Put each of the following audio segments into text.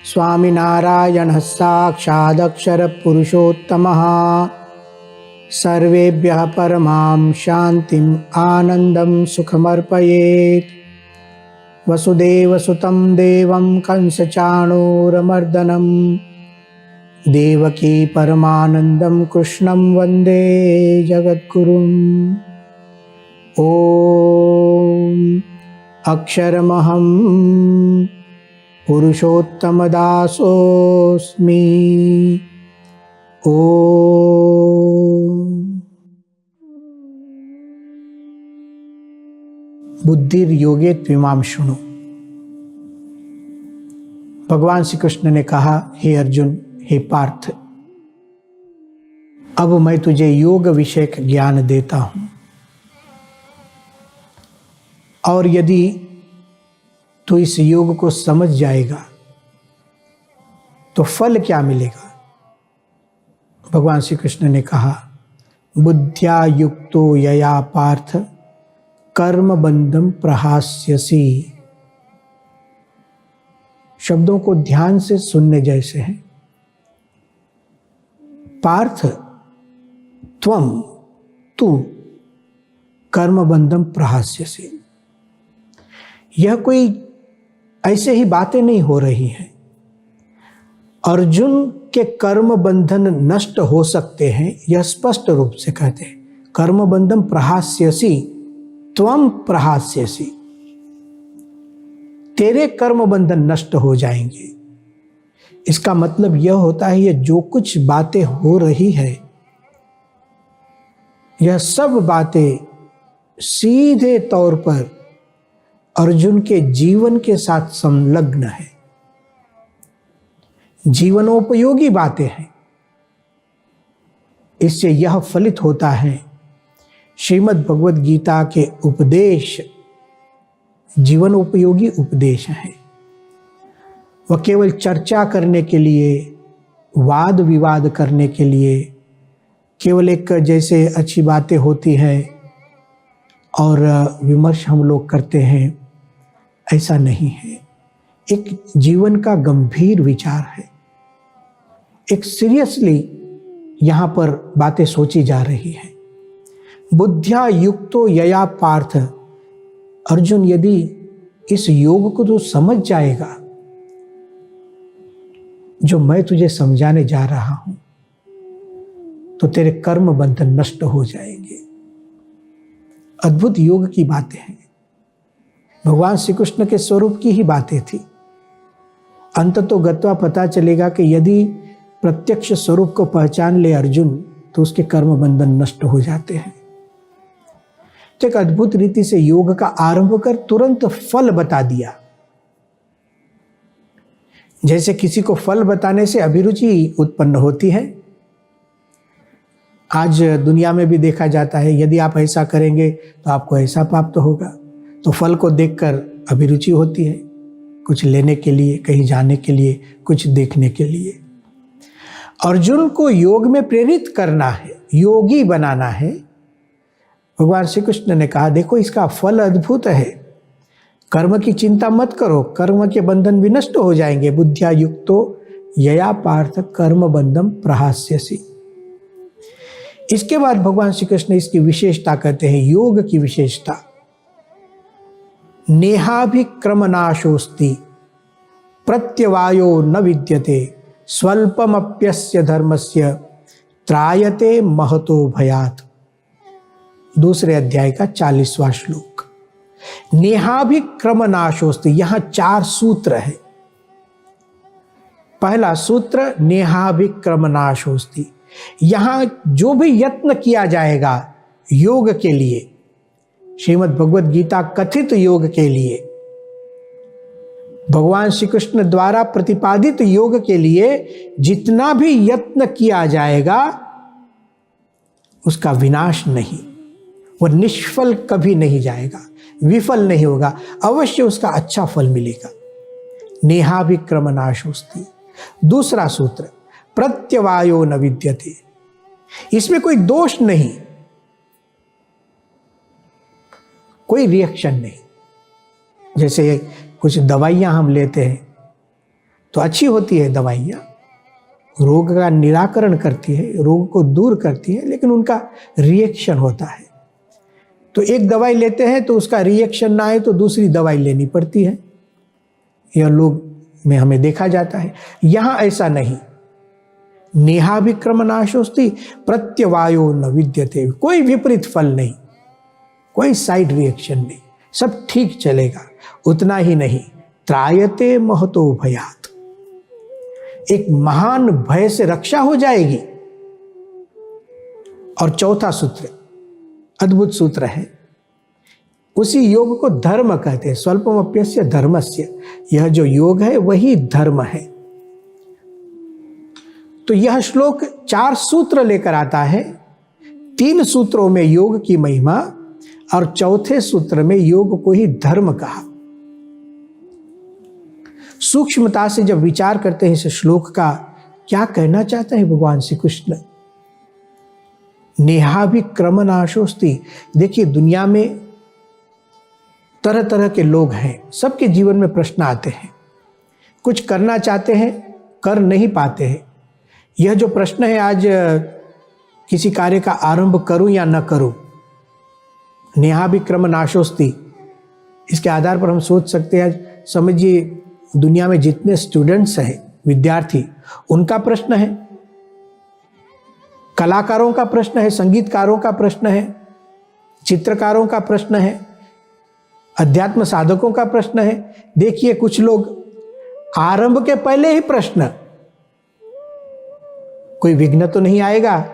स्वामिनारायणः साक्षादक्षरपुरुषोत्तमः सर्वेभ्यः परमां शान्तिम् आनन्दं सुखमर्पयेत्। वसुदेवसुतं देवं कंसचाणूरमर्दनं देवकी परमानन्दं कृष्णं वन्दे जगद्गुरुम्। ॐ अक्षरमहं पुरुषोत्तमदासोऽस्मि। ॐ बुद्धिर्योगे त्विमां शृणु। भगवान श्री कृष्ण ने कहा, हे अर्जुन, हे पार्थ, अब मैं तुझे योग विषयक ज्ञान देता हूं, और यदि तू इस योग को समझ जाएगा तो फल क्या मिलेगा। भगवान श्री कृष्ण ने कहा, बुद्ध्या युक्तो यया पार्थ कर्म बंधम प्रहास्यसि। शब्दों को ध्यान से सुनने जैसे हैं। पार्थ, त्वम, तू, कर्म बंधम प्रहास्यसि। यह कोई ऐसे ही बातें नहीं हो रही हैं। अर्जुन के कर्म बंधन नष्ट हो सकते हैं, यह स्पष्ट रूप से कहते हैं। कर्म बंधम प्रहास्यसि, त्वम प्रहास्यसि। तेरे कर्म बंधन नष्ट हो जाएंगे। इसका मतलब यह होता है, यह जो कुछ बातें हो रही है, यह सब बातें सीधे तौर पर अर्जुन के जीवन के साथ संलग्न है, जीवनोपयोगी बातें हैं। इससे यह फलित होता है, श्रीमद् भगवद गीता के उपदेश जीवनोपयोगी उपदेश हैं। वह केवल चर्चा करने के लिए, वाद विवाद करने के लिए, केवल एक जैसे अच्छी बातें होती हैं और विमर्श हम लोग करते हैं, ऐसा नहीं है। एक जीवन का गंभीर विचार है। एक सीरियसली यहां पर बातें सोची जा रही हैं। बुद्ध्या युक्तो यया पार्थ। अर्जुन, यदि इस योग को तू समझ जाएगा जो मैं तुझे समझाने जा रहा हूं, तो तेरे कर्म बंधन नष्ट हो जाएंगे। अद्भुत योग की बातें हैं। भगवान श्री कृष्ण के स्वरूप की ही बातें थी। अंत तो गत्वा पता चलेगा कि यदि प्रत्यक्ष स्वरूप को पहचान ले अर्जुन, तो उसके कर्म बंधन नष्ट हो जाते हैं। तो एक अद्भुत रीति से योग का आरंभ कर तुरंत फल बता दिया। जैसे किसी को फल बताने से अभिरुचि उत्पन्न होती है। आज दुनिया में भी देखा जाता है, यदि आप ऐसा करेंगे तो आपको ऐसा प्राप्त होगा। तो फल को देखकर अभिरुचि होती है, कुछ लेने के लिए, कहीं जाने के लिए, कुछ देखने के लिए। अर्जुन को योग में प्रेरित करना है, योगी बनाना है। भगवान श्री कृष्ण ने कहा, देखो इसका फल अद्भुत है। कर्म की चिंता मत करो, कर्म के बंधन भी नष्ट हो जाएंगे। बुद्ध्या युक्तो यया पार्थ कर्म बंधम प्रहास्यसि। इसके बाद भगवान श्री कृष्ण इसकी विशेषता कहते हैं, योग की विशेषता। नेहाभिक्रमनाशोस्ति प्रत्यवायो न विद्यते स्वल्पमप्यस्य धर्मस्य त्रायते महतो भयात्। दूसरे अध्याय का 40वां श्लोक। नेहाभिक्रमनाशोस्ति, यहां 4 सूत्र है। पहला सूत्र नेहाभिक्रमनाशोस्ति। यहां जो भी यत्न किया जाएगा योग के लिए, श्रीमद् भगवद गीता कथित योग के लिए, भगवान श्री कृष्ण द्वारा प्रतिपादित योग के लिए जितना भी यत्न किया जाएगा, उसका विनाश नहीं, वह निष्फल कभी नहीं जाएगा, विफल नहीं होगा, अवश्य उसका अच्छा फल मिलेगा। नेहाभिक्रमनाशोस्ति। दूसरा सूत्र प्रत्यवायो न विद्यते। इसमें कोई दोष नहीं, कोई रिएक्शन नहीं। जैसे कुछ दवाइयां हम लेते हैं तो अच्छी होती है दवाइयाँ, रोग का निराकरण करती है, रोग को दूर करती है, लेकिन उनका रिएक्शन होता है। तो एक दवाई लेते हैं तो उसका रिएक्शन ना आए तो दूसरी दवाई लेनी पड़ती है। यह लोग में हमें देखा जाता है। यहाँ ऐसा नहीं। नेहाभिक्रम नाशोस्ति प्रत्यवायो न विद्यते। कोई विपरीत फल नहीं, कोई साइड रिएक्शन नहीं, सब ठीक चलेगा। उतना ही नहीं, त्रायते महतो भयात, एक महान भय से रक्षा हो जाएगी। और चौथा सूत्र अद्भुत सूत्र है, उसी योग को धर्म कहते हैं। स्वल्पमप्यस्य धर्मस्य, यह जो योग है वही धर्म है। तो यह श्लोक 4 सूत्र लेकर आता है। 3 सूत्रों में योग की महिमा और चौथे सूत्र में योग को ही धर्म कहा। सूक्ष्मता से जब विचार करते हैं इस श्लोक का, क्या कहना चाहते हैं भगवान श्री कृष्ण? नेहाभिक्रम नाशोस्ति। देखिए, दुनिया में तरह तरह के लोग हैं, सबके जीवन में प्रश्न आते हैं। कुछ करना चाहते हैं, कर नहीं पाते हैं। यह जो प्रश्न है, आज किसी कार्य का आरंभ करूं या न करूं, नेहाभिक्रम नाशोस्ति, इसके आधार पर हम सोच सकते हैं। समझिए, दुनिया में जितने स्टूडेंट्स हैं, विद्यार्थी, उनका प्रश्न है, कलाकारों का प्रश्न है, संगीतकारों का प्रश्न है, चित्रकारों का प्रश्न है, अध्यात्म साधकों का प्रश्न है। देखिए, कुछ लोग आरंभ के पहले ही प्रश्न, कोई विघ्न तो नहीं आएगा,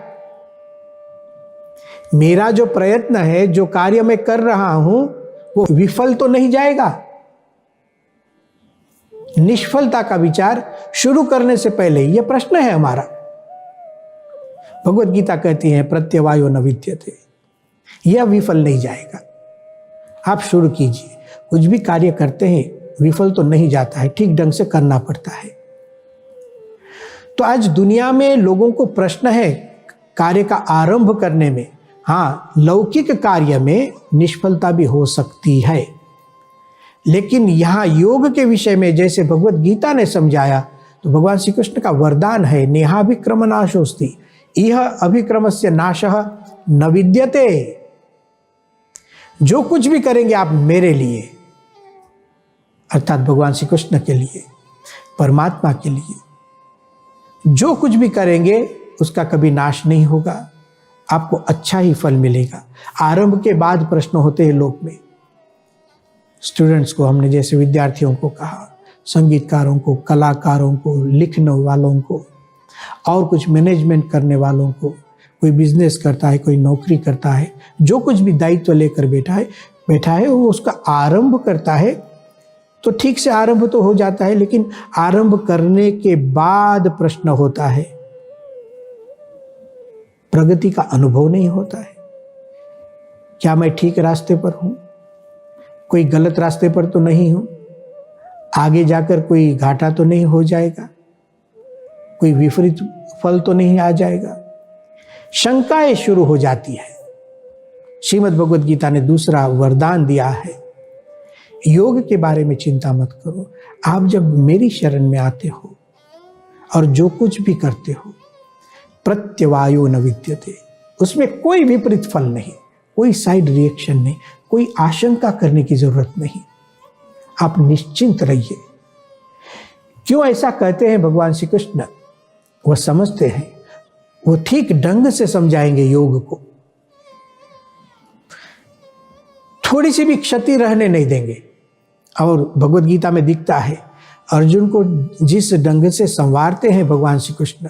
मेरा जो प्रयत्न है, जो कार्य मैं कर रहा हूं, वो विफल तो नहीं जाएगा। निष्फलता का विचार शुरू करने से पहले यह प्रश्न है हमारा। भगवत गीता कहती है प्रत्यवायो न विद्यते, यह विफल नहीं जाएगा। आप शुरू कीजिए, कुछ भी कार्य करते हैं विफल तो नहीं जाता है, ठीक ढंग से करना पड़ता है। तो आज दुनिया में लोगों को प्रश्न है कार्य का आरंभ करने में। हाँ, लौकिक कार्य में निष्फलता भी हो सकती है, लेकिन यहाँ योग के विषय में जैसे भगवत गीता ने समझाया, तो भगवान श्री कृष्ण का वरदान है, नेहाभिक्रम नाशोस्ति, यह अभिक्रमस्य नाशः न विद्यते। जो कुछ भी करेंगे आप मेरे लिए, अर्थात भगवान श्री कृष्ण के लिए, परमात्मा के लिए, जो कुछ भी करेंगे उसका कभी नाश नहीं होगा, आपको अच्छा ही फल मिलेगा। आरंभ के बाद प्रश्न होते हैं लोक में। स्टूडेंट्स को हमने जैसे विद्यार्थियों को कहा, संगीतकारों को, कलाकारों को, लिखने वालों को, और कुछ मैनेजमेंट करने वालों को, कोई बिजनेस करता है, कोई नौकरी करता है, जो कुछ भी दायित्व लेकर बैठा है वो उसका आरंभ करता है तो ठीक से आरंभ तो हो जाता है, लेकिन आरंभ करने के बाद प्रश्न होता है, प्रगति का अनुभव नहीं होता है। क्या मैं ठीक रास्ते पर हूं? कोई गलत रास्ते पर तो नहीं हूं? आगे जाकर कोई घाटा तो नहीं हो जाएगा? कोई विपरीत फल तो नहीं आ जाएगा? शंकाएं शुरू हो जाती है। श्रीमद् भगवद गीता ने दूसरा वरदान दिया है, योग के बारे में चिंता मत करो। आप जब मेरी शरण में आते हो और जो कुछ भी करते हो, प्रत्यवायो न विद्यते, उसमें कोई विपरीत फल नहीं, कोई साइड रिएक्शन नहीं, कोई आशंका करने की जरूरत नहीं। आप निश्चिंत रहिए। क्यों ऐसा कहते हैं भगवान श्री कृष्ण? वह समझते हैं, वो ठीक ढंग से समझाएंगे योग को, थोड़ी सी भी क्षति रहने नहीं देंगे। और भगवत गीता में दिखता है अर्जुन को जिस ढंग से संवारते हैं भगवान श्री कृष्ण,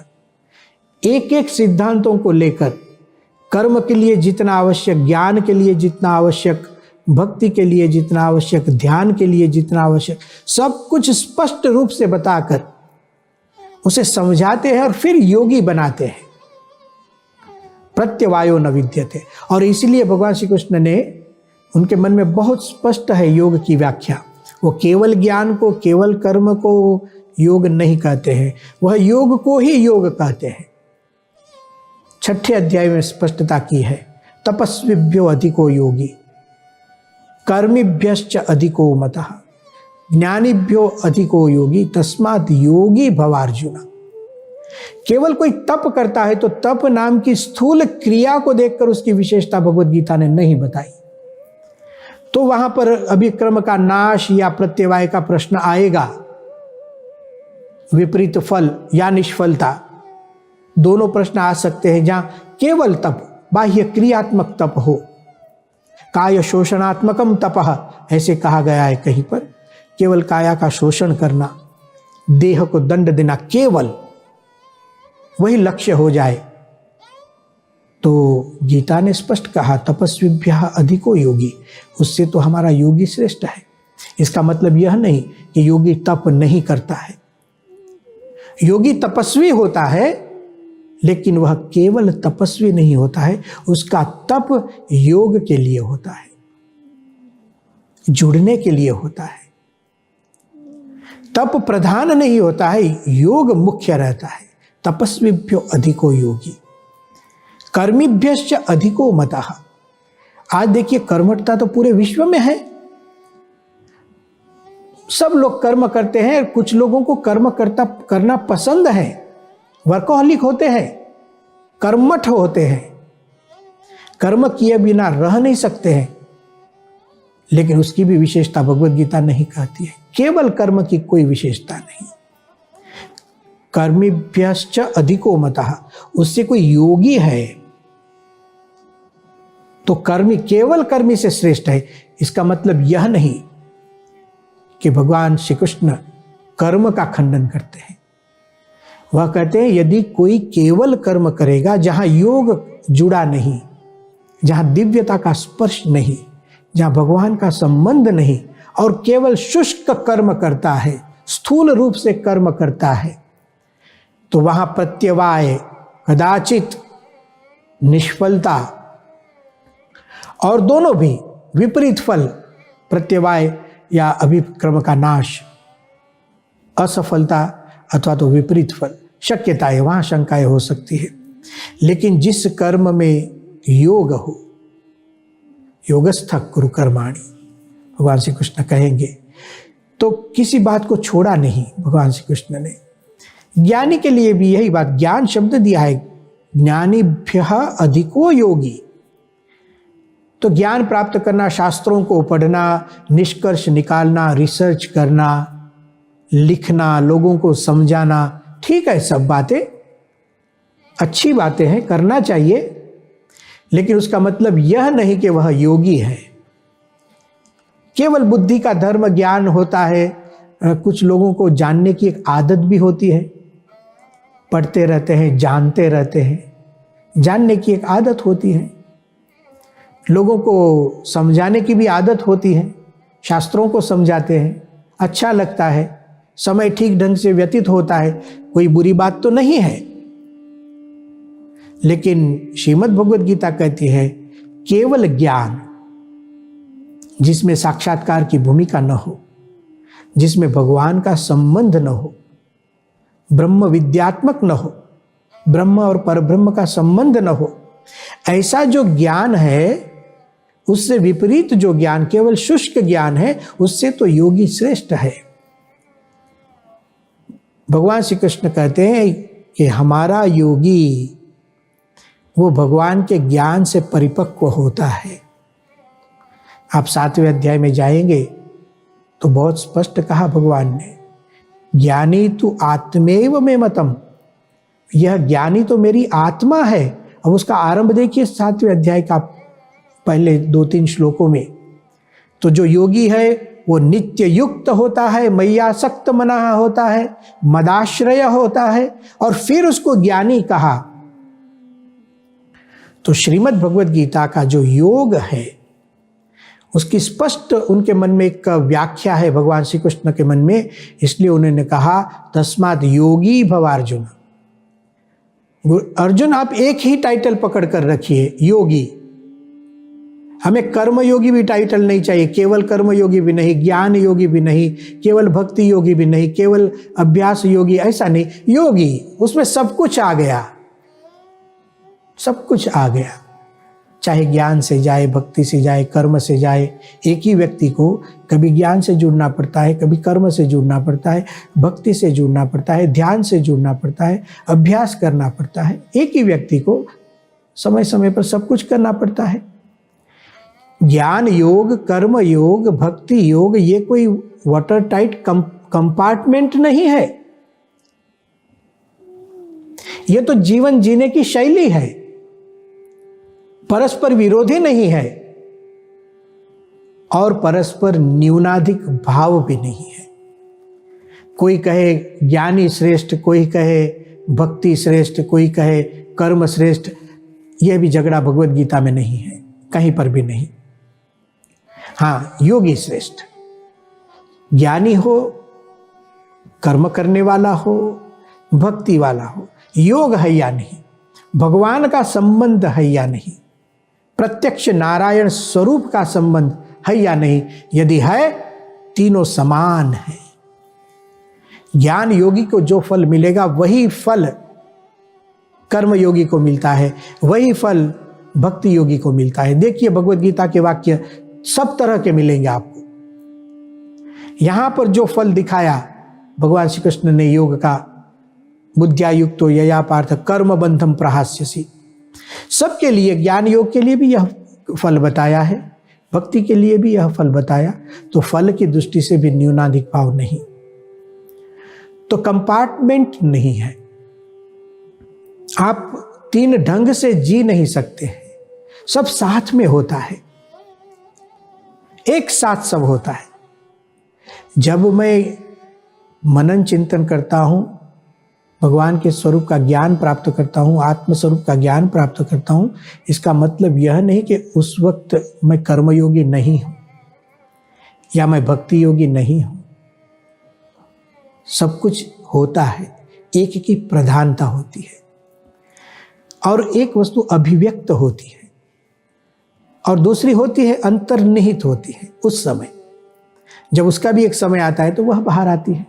एक एक सिद्धांतों को लेकर, कर्म के लिए जितना आवश्यक, ज्ञान के लिए जितना आवश्यक, भक्ति के लिए जितना आवश्यक, ध्यान के लिए जितना आवश्यक, सब कुछ स्पष्ट रूप से बताकर उसे समझाते हैं और फिर योगी बनाते हैं। प्रत्यवायो न विद्यते। और इसलिए भगवान श्री कृष्ण ने, उनके मन में बहुत स्पष्ट है योग की व्याख्या। वो केवल ज्ञान को, केवल कर्म को योग नहीं कहते हैं, वह योग को ही योग कहते हैं। 6ठे अध्याय में स्पष्टता की है, तपस्विभ्यो अधिको योगी कर्मिभ्यश्च अधिको मतः ज्ञानिभ्यो अधिको योगी तस्मात् योगी भवार्जुन। केवल कोई तप करता है तो तप नाम की स्थूल क्रिया को देखकर उसकी विशेषता भगवद गीता ने नहीं बताई। तो वहां पर अभिक्रम का नाश या प्रत्यवाय का प्रश्न आएगा, विपरीत फल या निष्फलता दोनों प्रश्न आ सकते हैं। जहां केवल तप, बाह्य क्रियात्मक तप हो, काय शोषणात्मकम तपः ऐसे कहा गया है कहीं पर, केवल काया का शोषण करना, देह को दंड देना, केवल वही लक्ष्य हो जाए, तो गीता ने स्पष्ट कहा तपस्विभ्यः अधिको योगी, उससे तो हमारा योगी श्रेष्ठ है। इसका मतलब यह नहीं कि योगी तप नहीं करता है। योगी तपस्वी होता है, लेकिन वह केवल तपस्वी नहीं होता है, उसका तप योग के लिए होता है, जुड़ने के लिए होता है। तप प्रधान नहीं होता है, योग मुख्य रहता है। तपस्विभ्यो अधिको योगी कर्मिभ्यश्च अधिको मतः। आज देखिए कर्मठता तो पूरे विश्व में है, सब लोग कर्म करते हैं। कुछ लोगों को कर्म करना पसंद है, वर्कोहलिक होते हैं, कर्मठ होते हैं, कर्म किए बिना रह नहीं सकते हैं, लेकिन उसकी भी विशेषता भगवद गीता नहीं कहती है। केवल कर्म की कोई विशेषता नहीं। कर्मिभ्यश्च अधिको मतः, उससे कोई योगी है तो कर्मी केवल कर्मी से श्रेष्ठ है। इसका मतलब यह नहीं कि भगवान श्री कृष्ण कर्म का खंडन करते हैं। वह कहते हैं यदि कोई केवल कर्म करेगा, जहां योग जुड़ा नहीं, जहां दिव्यता का स्पर्श नहीं, जहां भगवान का संबंध नहीं, और केवल शुष्क कर्म करता है, स्थूल रूप से कर्म करता है, तो वहां प्रत्यवाय, कदाचित निष्फलता, और दोनों भी विपरीत फल, प्रत्यवाय या अभिक्रम का नाश, असफलता अथवा तो विपरीत फल, शक्यता है, वहां शंकाएं हो सकती है। लेकिन जिस कर्म में योग हो, योगस्थ कुरु कर्माणि भगवान श्री कृष्ण कहेंगे, तो किसी बात को छोड़ा नहीं भगवान श्री कृष्ण ने। ज्ञानी के लिए भी यही बात, ज्ञान शब्द दिया है, ज्ञानीभ्यः अधिको योगी। तो ज्ञान प्राप्त करना, शास्त्रों को पढ़ना, निष्कर्ष निकालना, रिसर्च करना, लिखना, लोगों को समझाना, ठीक है, सब बातें अच्छी बातें हैं, करना चाहिए, लेकिन उसका मतलब यह नहीं कि वह योगी है। केवल बुद्धि का धर्म ज्ञान होता है। कुछ लोगों को जानने की एक आदत भी होती है, पढ़ते रहते हैं, जानते रहते हैं, जानने की एक आदत होती है। लोगों को समझाने की भी आदत होती है, शास्त्रों को समझाते हैं, अच्छा लगता है, समय ठीक ढंग से व्यतीत होता है, कोई बुरी बात तो नहीं है। लेकिन श्रीमद् भगवद गीता कहती है केवल ज्ञान जिसमें साक्षात्कार की भूमिका न हो, जिसमें भगवान का संबंध न हो, ब्रह्म विद्यात्मक न हो, ब्रह्म और परब्रह्म का संबंध न हो, ऐसा जो ज्ञान है, उससे विपरीत जो ज्ञान केवल शुष्क ज्ञान है, उससे तो योगी श्रेष्ठ है। भगवान श्री कृष्ण कहते हैं कि हमारा योगी वो भगवान के ज्ञान से परिपक्व होता है। आप 7वें अध्याय में जाएंगे तो बहुत स्पष्ट कहा भगवान ने, ज्ञानी तु आत्मेव में मतम, यह ज्ञानी तो मेरी आत्मा है। अब उसका आरंभ देखिए 7वें अध्याय का पहले 2-3 श्लोकों में। तो जो योगी है वो नित्य युक्त होता है, मय्यासक्त मना होता है, मदाश्रय होता है, और फिर उसको ज्ञानी कहा। तो श्रीमद् भगवद गीता का जो योग है, उसकी स्पष्ट उनके मन में एक व्याख्या है भगवान श्री कृष्ण के मन में, इसलिए उन्होंने कहा तस्मात् योगी भव अर्जुन। अर्जुन आप एक ही टाइटल पकड़ कर रखिए, योगी। हमें कर्म योगी भी टाइटल नहीं चाहिए, केवल कर्म योगी भी नहीं, ज्ञान योगी भी नहीं, केवल भक्ति योगी भी नहीं, केवल अभ्यास योगी, ऐसा नहीं, योगी, उसमें सब कुछ आ गया, सब कुछ आ गया। चाहे ज्ञान से जाए, भक्ति से जाए, कर्म से जाए, एक ही व्यक्ति को कभी ज्ञान से जुड़ना पड़ता है, कभी कर्म से जुड़ना पड़ता है, भक्ति से जुड़ना पड़ता है, ध्यान से जुड़ना पड़ता है, अभ्यास करना पड़ता है। एक ही व्यक्ति को समय समय पर सब कुछ करना पड़ता है। ज्ञान योग, कर्म योग, भक्ति योग, ये कोई वाटर टाइट कंपार्टमेंट नहीं है। ये तो जीवन जीने की शैली है, परस्पर विरोधी नहीं है और परस्पर न्यूनाधिक भाव भी नहीं है। कोई कहे ज्ञानी श्रेष्ठ, कोई कहे भक्ति श्रेष्ठ, कोई कहे कर्म श्रेष्ठ। यह भी झगड़ा भगवत गीता में नहीं है, कहीं पर भी नहीं। हाँ, योगी श्रेष्ठ, ज्ञानी हो, कर्म करने वाला हो, भक्ति वाला हो, योग है या नहीं, भगवान का संबंध है या नहीं, प्रत्यक्ष नारायण स्वरूप का संबंध है या नहीं। यदि है, तीनों समान है। ज्ञान योगी को जो फल मिलेगा वही फल कर्म योगी को मिलता है, वही फल भक्ति योगी को मिलता है। देखिए, भगवत गीता के वाक्य सब तरह के मिलेंगे आपको। यहां पर जो फल दिखाया भगवान श्री कृष्ण ने योग का, बुद्ध्यायुक्तो यया पार्थ कर्म बंधम प्रहास्यसि, सबके लिए, ज्ञान योग के लिए भी यह फल बताया है, भक्ति के लिए भी यह फल बताया। तो फल की दृष्टि से भी न्यूनाधिक भाव नहीं, तो कंपार्टमेंट नहीं है। आप तीन ढंग से जी नहीं सकते हैं, सब साथ में होता है, एक साथ सब होता है। जब मैं मनन चिंतन करता हूं, भगवान के स्वरूप का ज्ञान प्राप्त करता हूं, आत्म स्वरूप का ज्ञान प्राप्त करता हूं, इसका मतलब यह नहीं कि उस वक्त मैं कर्मयोगी नहीं हूं या मैं भक्ति योगी नहीं हूं। सब कुछ होता है, एक की प्रधानता होती है और एक वस्तु अभिव्यक्त होती है और दूसरी होती है अंतर्निहित होती है। उस समय जब उसका भी एक समय आता है तो वह बाहर आती है।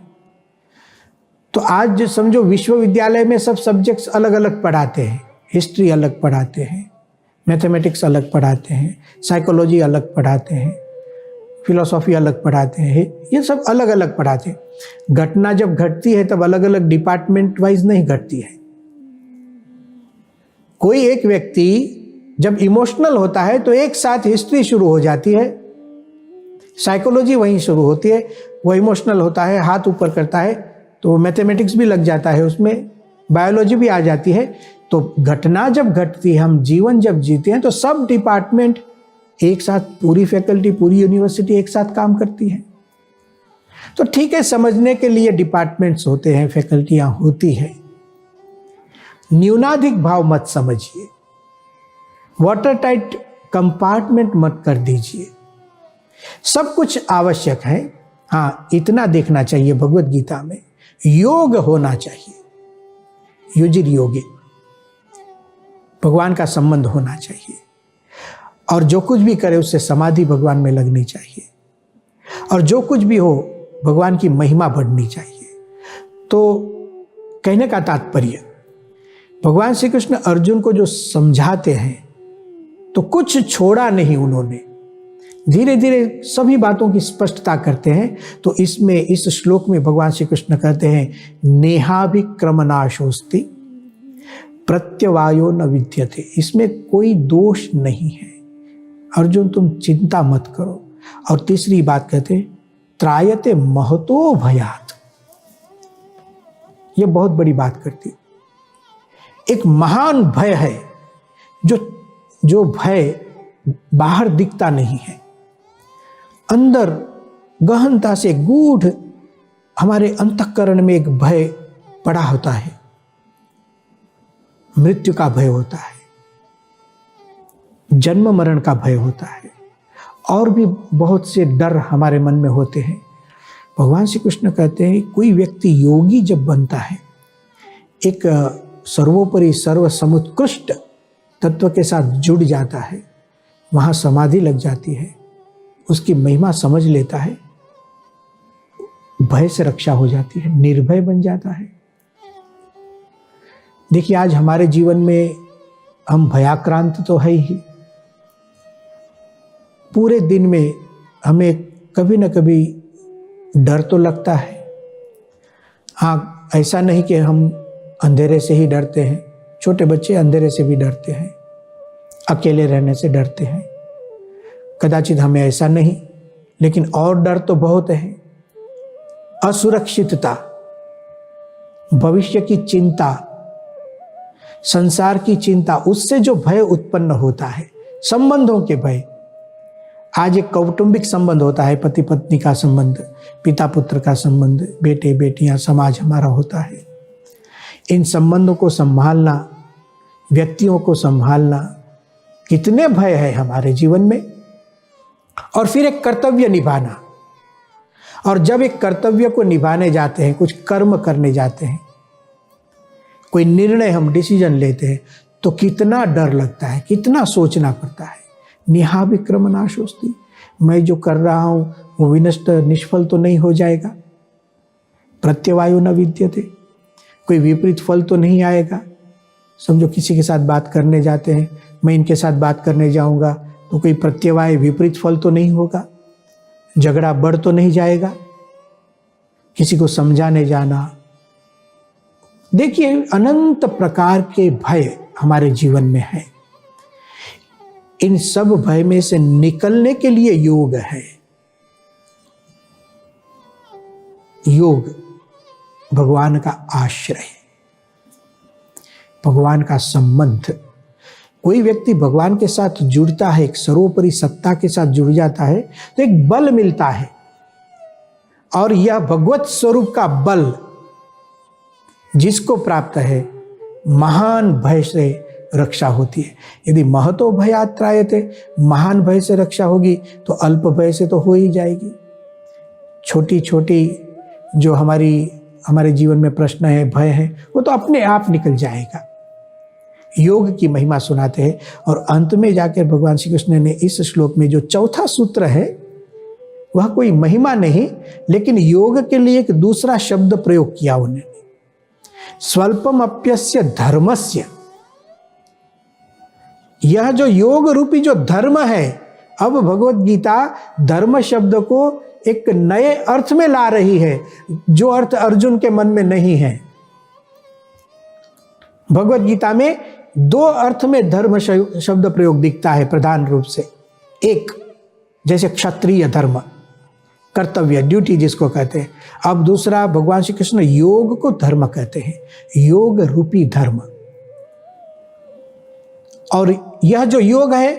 तो आज जो समझो, विश्वविद्यालय में सब सब्जेक्ट्स अलग अलग पढ़ाते हैं, हिस्ट्री अलग पढ़ाते हैं, मैथमेटिक्स अलग पढ़ाते हैं, साइकोलॉजी अलग पढ़ाते हैं, फिलॉसफी अलग पढ़ाते हैं, ये सब अलग अलग पढ़ाते हैं। घटना जब घटती है तब अलग अलग डिपार्टमेंट वाइज नहीं घटती है। कोई एक व्यक्ति जब इमोशनल होता है तो एक साथ हिस्ट्री शुरू हो जाती है, साइकोलॉजी वहीं शुरू होती है। वो इमोशनल होता है, हाथ ऊपर करता है तो मैथमेटिक्स भी लग जाता है उसमें, बायोलॉजी भी आ जाती है। तो घटना जब घटती है, हम जीवन जब जीते हैं, तो सब डिपार्टमेंट एक साथ, पूरी फैकल्टी, पूरी यूनिवर्सिटी एक साथ काम करती है। तो ठीक है, समझने के लिए डिपार्टमेंट्स होते हैं, फैकल्टियां होती है। न्यूनाधिक भाव मत समझिए, वाटर टाइट कंपार्टमेंट मत कर दीजिए। सब कुछ आवश्यक है। हाँ, इतना देखना चाहिए भगवत गीता में, योग होना चाहिए, युजिर योगे, भगवान का संबंध होना चाहिए। और जो कुछ भी करे उससे समाधि भगवान में लगनी चाहिए, और जो कुछ भी हो भगवान की महिमा बढ़नी चाहिए। तो कहने का तात्पर्य, भगवान श्री कृष्ण अर्जुन को जो समझाते हैं तो कुछ छोड़ा नहीं उन्होंने, धीरे धीरे सभी बातों की स्पष्टता करते हैं। तो इसमें, इस श्लोक में भगवान श्री कृष्ण कहते हैं, नेहाभिक्रमनाशोस्ति प्रत्यवायो न विद्यते। इसमें कोई दोष नहीं है, अर्जुन तुम चिंता मत करो। और तीसरी बात कहते, त्रायते महतो भयात। यह बहुत बड़ी बात करती, एक महान भय है, जो भय बाहर दिखता नहीं है, अंदर गहनता से गूढ़ हमारे अंतःकरण में एक भय पड़ा होता है। मृत्यु का भय होता है, जन्म मरण का भय होता है, और भी बहुत से डर हमारे मन में होते हैं। भगवान श्री कृष्ण कहते हैं, कोई व्यक्ति योगी जब बनता है, एक सर्वोपरि सर्व समुत्कृष्ट तत्व के साथ जुड़ जाता है, वहां समाधि लग जाती है, उसकी महिमा समझ लेता है, भय से रक्षा हो जाती है, निर्भय बन जाता है। देखिए, आज हमारे जीवन में हम भयाक्रांत तो है ही, पूरे दिन में हमें कभी न कभी डर तो लगता है। हाँ, ऐसा नहीं कि हम अंधेरे से ही डरते हैं, छोटे बच्चे अंधेरे से भी डरते हैं, अकेले रहने से डरते हैं। कदाचित हमें ऐसा नहीं, लेकिन और डर तो बहुत है। असुरक्षितता, भविष्य की चिंता, संसार की चिंता, उससे जो भय उत्पन्न होता है, संबंधों के भय। आज एक कौटुंबिक संबंध होता है, पति पत्नी का संबंध, पिता पुत्र का संबंध, बेटे बेटियां, समाज हमारा होता है। इन संबंधों को संभालना, व्यक्तियों को संभालना, कितने भय है हमारे जीवन में। और फिर एक कर्तव्य निभाना, और जब एक कर्तव्य को निभाने जाते हैं, कुछ कर्म करने जाते हैं, कोई निर्णय हम डिसीजन लेते हैं, तो कितना डर लगता है, कितना सोचना पड़ता है। निहा विक्रम नाशोस्ति, मैं जो कर रहा हूं वो विनष्ट निष्फल तो नहीं हो जाएगा। प्रत्यवायो न विद्यते, कोई विपरीत फल तो नहीं आएगा। समझो किसी के साथ बात करने जाते हैं, मैं इनके साथ बात करने जाऊंगा तो कोई प्रत्यवाय विपरीत फल तो नहीं होगा, झगड़ा बढ़ तो नहीं जाएगा। किसी को समझाने जाना, देखिए अनंत प्रकार के भय हमारे जीवन में है। इन सब भय में से निकलने के लिए योग है। योग भगवान का आश्रय, भगवान का संबंध। कोई व्यक्ति भगवान के साथ जुड़ता है, एक सर्वोपरि सत्ता के साथ जुड़ जाता है, तो एक बल मिलता है, और यह भगवत स्वरूप का बल जिसको प्राप्त है, महान भय से रक्षा होती है। यदि महतो भयात् त्रायते, महान भय से रक्षा होगी तो अल्प भय से तो हो ही जाएगी। छोटी छोटी जो हमारे जीवन में प्रश्न है, भय है, वो तो अपने आप निकल जाएगा। योग की महिमा सुनाते हैं, और अंत में जाकर भगवान श्री कृष्ण ने इस श्लोक में जो चौथा सूत्र है, वह कोई महिमा नहीं, लेकिन योग के लिए एक दूसरा शब्द प्रयोग किया उन्होंने, स्वल्पम अप्यस्य धर्मस्य। यह जो योग रूपी जो धर्म है, अब भगवत गीता धर्म शब्द को एक नए अर्थ में ला रही है, जो अर्थ अर्जुन के मन में नहीं है। भगवत गीता में दो अर्थ में धर्म शब्द प्रयोग दिखता है प्रधान रूप से। एक, जैसे क्षत्रिय धर्म, कर्तव्य, ड्यूटी जिसको कहते हैं। अब दूसरा, भगवान श्री कृष्ण योग को धर्म कहते हैं, योग रूपी धर्म। और यह जो योग है,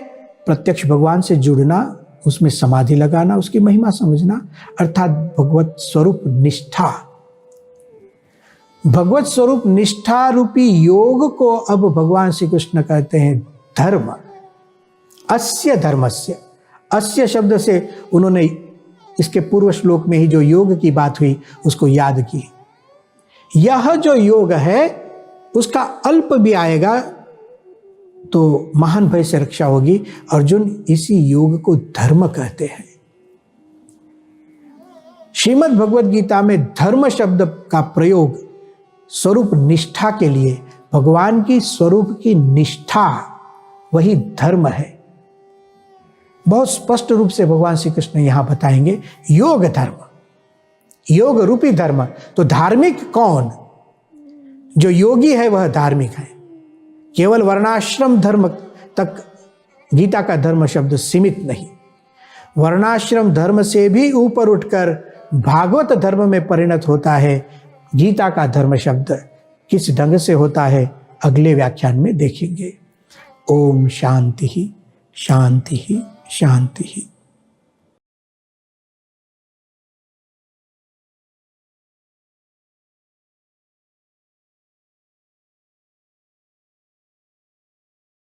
प्रत्यक्ष भगवान से जुड़ना, उसमें समाधि लगाना, उसकी महिमा समझना, अर्थात भगवत स्वरूप निष्ठा। भगवत स्वरूप निष्ठा रूपी योग को अब भगवान श्री कृष्ण कहते हैं धर्म। अस्य धर्मस्य, अस्य शब्द से उन्होंने इसके पूर्व श्लोक में ही जो योग की बात हुई उसको याद की। यह जो योग है उसका अल्प भी आएगा तो महान भय से रक्षा होगी। अर्जुन इसी योग को धर्म कहते हैं। श्रीमद् भगवद गीता में धर्म शब्द का प्रयोग स्वरूप निष्ठा के लिए, भगवान की स्वरूप की निष्ठा वही धर्म है। बहुत स्पष्ट रूप से भगवान श्री कृष्ण यहां बताएंगे योग धर्म, योग रूपी धर्म। तो धार्मिक कौन? जो योगी है वह धार्मिक है। केवल वर्णाश्रम धर्म तक गीता का धर्म शब्द सीमित नहीं, वर्णाश्रम धर्म से भी ऊपर उठकर भागवत धर्म में परिणत होता है। गीता का धर्म शब्द किस ढंग से होता है अगले व्याख्यान में देखेंगे। ओम शांति ही शांति ही शांति ही।